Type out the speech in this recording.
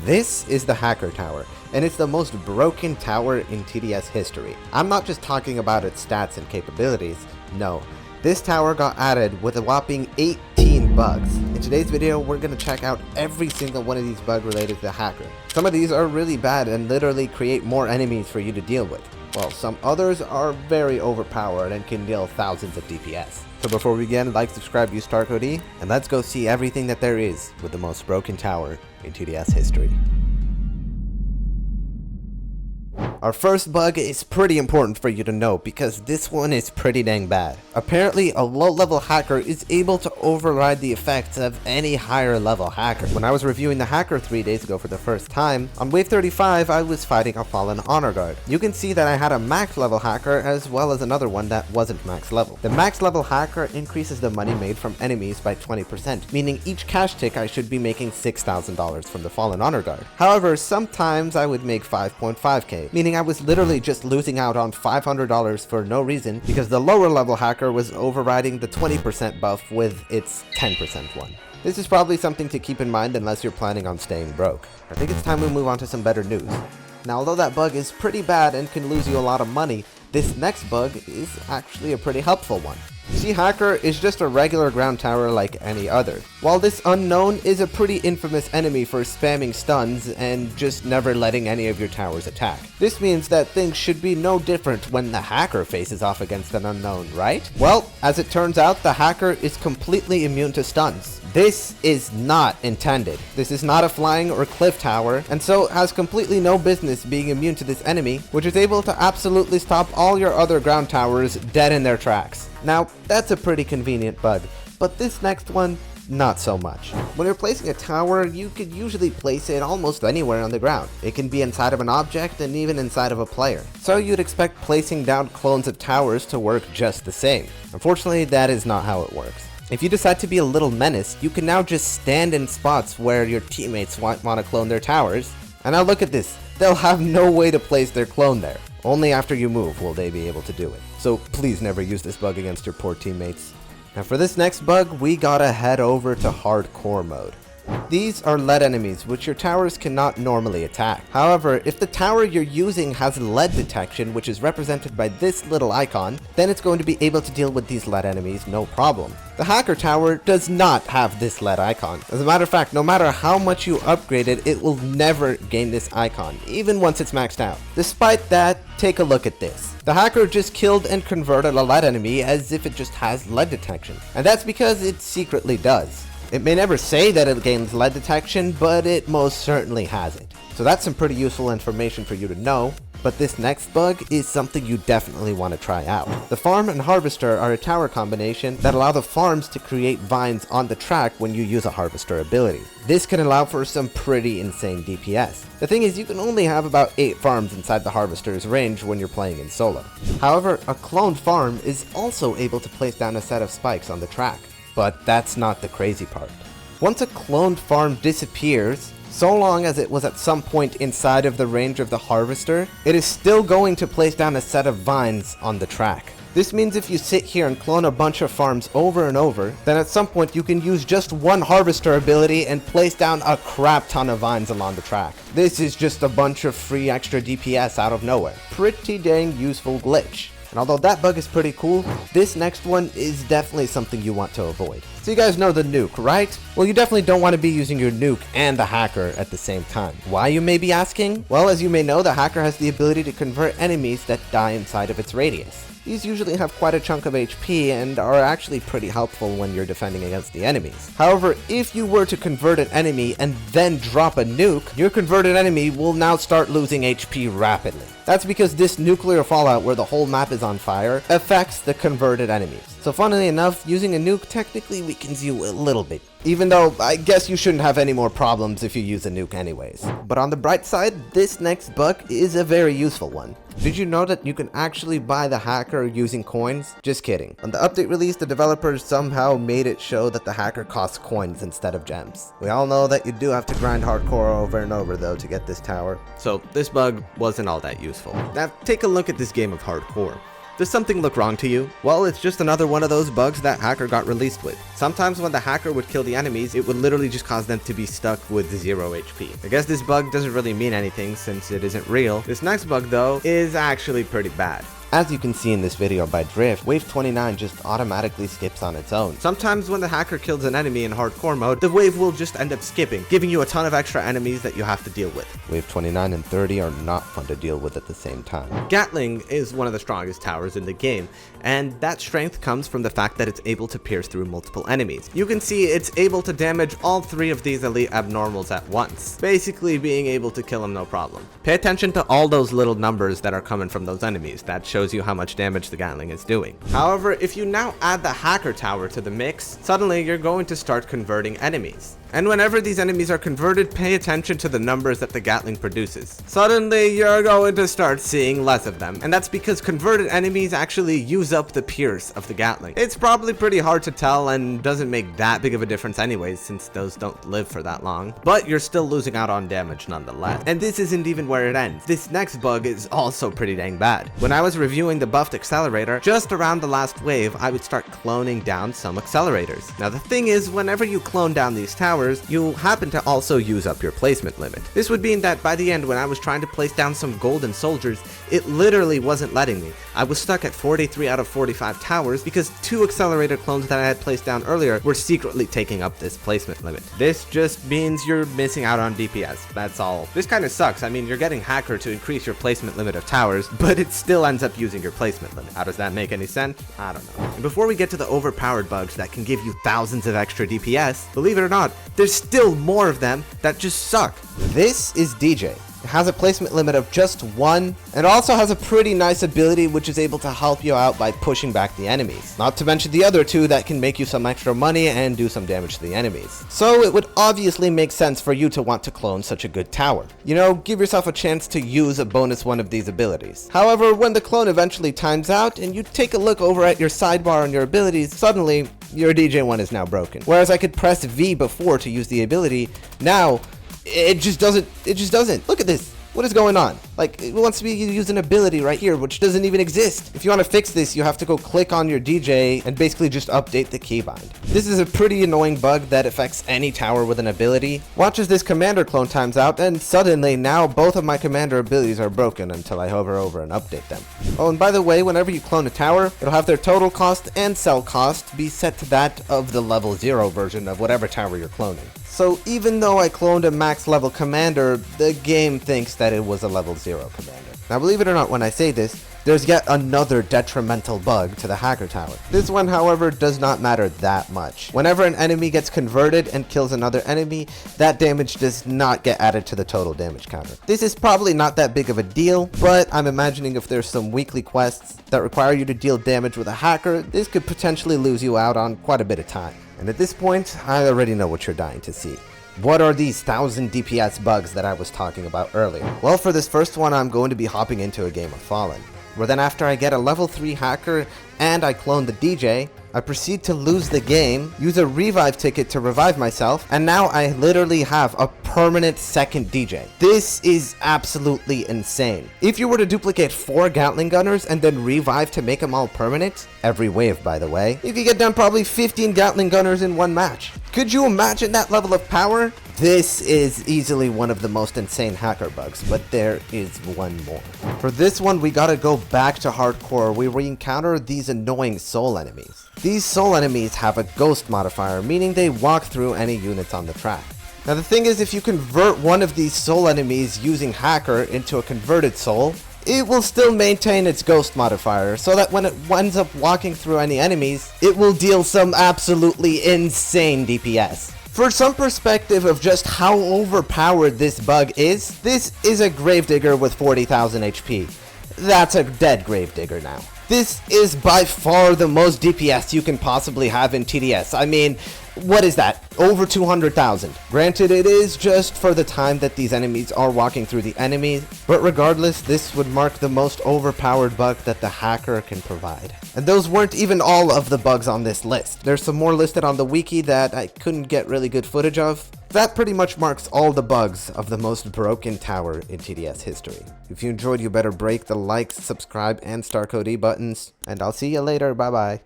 This is the Hacker Tower, and it's the most broken tower in TDS history. I'm not just talking about its stats and capabilities, no. This tower got added with a whopping 18 bugs. In today's video, we're going to check out every single one of these bugs related to the Hacker. Some of these are really bad and literally create more enemies for you to deal with, while some others are very overpowered and can deal thousands of DPS. So before we begin, like, subscribe, use star code E, and let's go see everything that there is with the most broken tower in TDS history. Our first bug is pretty important for you to know because this one is pretty dang bad. Apparently, a low-level hacker is able to override the effects of any higher level hacker. When I was reviewing the Hacker 3 days ago for the first time, on wave 35 I was fighting a fallen honor guard. You can see that I had a max level hacker as well as another one that wasn't max level. The max level hacker increases the money made from enemies by 20%, meaning each cash tick I should be making $6,000 from the fallen honor guard. However, sometimes I would make 5.5k, meaning I was literally just losing out on $500 for no reason because the lower level hacker was overriding the 20% buff with its 10% one. This is probably something to keep in mind unless you're planning on staying broke. I think it's time we move on to some better news. Now, although that bug is pretty bad and can lose you a lot of money, this next bug is actually a pretty helpful one. See, Hacker is just a regular ground tower like any other, while this unknown is a pretty infamous enemy for spamming stuns and just never letting any of your towers attack. This means that things should be no different when the Hacker faces off against an unknown, right? Well, as it turns out, the Hacker is completely immune to stuns. This is not intended. This is not a flying or cliff tower, and so has completely no business being immune to this enemy, which is able to absolutely stop all your other ground towers dead in their tracks. Now, that's a pretty convenient bug, but this next one, not so much. When you're placing a tower, you could usually place it almost anywhere on the ground. It can be inside of an object and even inside of a player. So you'd expect placing down clones of towers to work just the same. Unfortunately, that is not how it works. If you decide to be a little menace, you can now just stand in spots where your teammates want to clone their towers. And now look at this, they'll have no way to place their clone there. Only after you move will they be able to do it. So please never use this bug against your poor teammates. Now for this next bug, we gotta head over to hardcore mode. These are lead enemies which your towers cannot normally attack. However, if the tower you're using has lead detection, which is represented by this little icon, then it's going to be able to deal with these lead enemies no problem. The Hacker Tower does not have this lead icon. As a matter of fact, no matter how much you upgrade it, it will never gain this icon, even once it's maxed out. Despite that, take a look at this. The Hacker just killed and converted a lead enemy as if it just has lead detection. And that's because it secretly does. It may never say that it gains lead detection, but it most certainly has it. So that's some pretty useful information for you to know, but this next bug is something you definitely want to try out. The Farm and Harvester are a tower combination that allow the farms to create vines on the track when you use a Harvester ability. This can allow for some pretty insane DPS. The thing is, you can only have about 8 farms inside the Harvester's range when you're playing in solo. However, a cloned farm is also able to place down a set of spikes on the track. But that's not the crazy part. Once a cloned farm disappears, so long as it was at some point inside of the range of the Harvester, it is still going to place down a set of vines on the track. This means if you sit here and clone a bunch of farms over and over, then at some point you can use just one Harvester ability and place down a crap ton of vines along the track. This is just a bunch of free extra DPS out of nowhere. Pretty dang useful glitch. And although that bug is pretty cool, this next one is definitely something you want to avoid. So you guys know the nuke, right? Well, you definitely don't want to be using your nuke and the Hacker at the same time. Why, you may be asking? Well, as you may know, the Hacker has the ability to convert enemies that die inside of its radius. These usually have quite a chunk of HP and are actually pretty helpful when you're defending against the enemies. However, if you were to convert an enemy and then drop a nuke, your converted enemy will now start losing HP rapidly. That's because this nuclear fallout where the whole map is on fire affects the converted enemies. So funnily enough, using a nuke technically weakens you a little bit. Even though I guess you shouldn't have any more problems if you use a nuke anyways. But on the bright side, this next bug is a very useful one. Did you know that you can actually buy the Hacker using coins? Just kidding. On the update release, the developers somehow made it show that the Hacker costs coins instead of gems. We all know that you do have to grind hardcore over and over though to get this tower. So this bug wasn't all that useful. Now take a look at this game of hardcore. Does something look wrong to you? Well, it's just another one of those bugs that hacker got released with. Sometimes when the hacker would kill the enemies, it would literally just cause them to be stuck with 0 HP. I guess this bug doesn't really mean anything since it isn't real. This next bug though is actually pretty bad. As you can see in this video by Drift, Wave 29 just automatically skips on its own. Sometimes when the hacker kills an enemy in hardcore mode, the wave will just end up skipping, giving you a ton of extra enemies that you have to deal with. Wave 29 and 30 are not fun to deal with at the same time. Gatling is one of the strongest towers in the game, and that strength comes from the fact that it's able to pierce through multiple enemies. You can see it's able to damage all 3 of these elite abnormals at once, basically being able to kill them no problem. Pay attention to all those little numbers that are coming from those enemies. That shows you how much damage the Gatling is doing. However, if you now add the hacker tower to the mix, suddenly you're going to start converting enemies. And whenever these enemies are converted, pay attention to the numbers that the Gatling produces. Suddenly, you're going to start seeing less of them, and that's because converted enemies actually use up the pierce of the Gatling. It's probably pretty hard to tell and doesn't make that big of a difference anyways, since those don't live for that long, but you're still losing out on damage nonetheless. And this isn't even where it ends. This next bug is also pretty dang bad. When I was reviewing the buffed accelerator, just around the last wave, I would start cloning down some accelerators. Now the thing is, whenever you clone down these towers, you happen to also use up your placement limit. This would mean that by the end, when I was trying to place down some golden soldiers, it literally wasn't letting me. I was stuck at 43 out of 45 towers because 2 accelerator clones that I had placed down earlier were secretly taking up this placement limit. This just means you're missing out on DPS, that's all. This kind of sucks. I mean, you're getting hacker to increase your placement limit of towers, but it still ends up using your placement limit. How does that make any sense? I don't know. And before we get to the overpowered bugs that can give you thousands of extra DPS, believe it or not, there's still more of them that just suck. This is DJ. It has a placement limit of just 1, and also has a pretty nice ability which is able to help you out by pushing back the enemies. Not to mention the other 2 that can make you some extra money and do some damage to the enemies. So it would obviously make sense for you to want to clone such a good tower. You know, give yourself a chance to use a bonus one of these abilities. However, when the clone eventually times out and you take a look over at your sidebar on your abilities, suddenly your DJ one is now broken. Whereas I could press V before to use the ability, now it just doesn't. Look at this. What is going on? Like, it wants to be use an ability right here, which doesn't even exist. If you want to fix this, you have to go click on your DJ and basically just update the keybind. This is a pretty annoying bug that affects any tower with an ability. Watch as this commander clone times out, and suddenly now both of my commander abilities are broken until I hover over and update them. Oh, and by the way, whenever you clone a tower, it'll have their total cost and cell cost be set to that of the level 0 version of whatever tower you're cloning. So even though I cloned a max level commander, the game thinks that it was a level 0 commander. Now believe it or not, when I say this, there's yet another detrimental bug to the hacker tower. This one, however, does not matter that much. Whenever an enemy gets converted and kills another enemy, that damage does not get added to the total damage counter. This is probably not that big of a deal, but I'm imagining if there's some weekly quests that require you to deal damage with a hacker, this could potentially lose you out on quite a bit of time. And at this point, I already know what you're dying to see. What are these 1000 DPS bugs that I was talking about earlier? Well, for this first one, I'm going to be hopping into a game of Fallen, where then after I get a level 3 hacker and I clone the DJ, I proceed to lose the game, use a revive ticket to revive myself, and now I literally have a permanent second DJ. This is absolutely insane. If you were to duplicate 4 Gatling Gunners and then revive to make them all permanent, every wave by the way, you could get down probably 15 Gatling Gunners in one match. Could you imagine that level of power? This is easily one of the most insane hacker bugs, but there is one more. For this one, we gotta go back to hardcore where we encounter these annoying soul enemies. These soul enemies have a ghost modifier, meaning they walk through any units on the track. Now the thing is, if you convert one of these soul enemies using hacker into a converted soul, it will still maintain its ghost modifier, so that when it ends up walking through any enemies, it will deal some absolutely insane DPS. For some perspective of just how overpowered this bug is, this is a Gravedigger with 40,000 HP. That's a dead Gravedigger now. This is by far the most DPS you can possibly have in TDS. I mean, What is that? Over 200,000. Granted, it is just for the time that these enemies are walking through the enemy, but regardless, this would mark the most overpowered bug that the hacker can provide. And those weren't even all of the bugs on this list. There's some more listed on the wiki that I couldn't get really good footage of. That pretty much marks all the bugs of the most broken tower in TDS history. If you enjoyed, you better break the like, subscribe, and star code E buttons, and I'll see you later. Bye bye.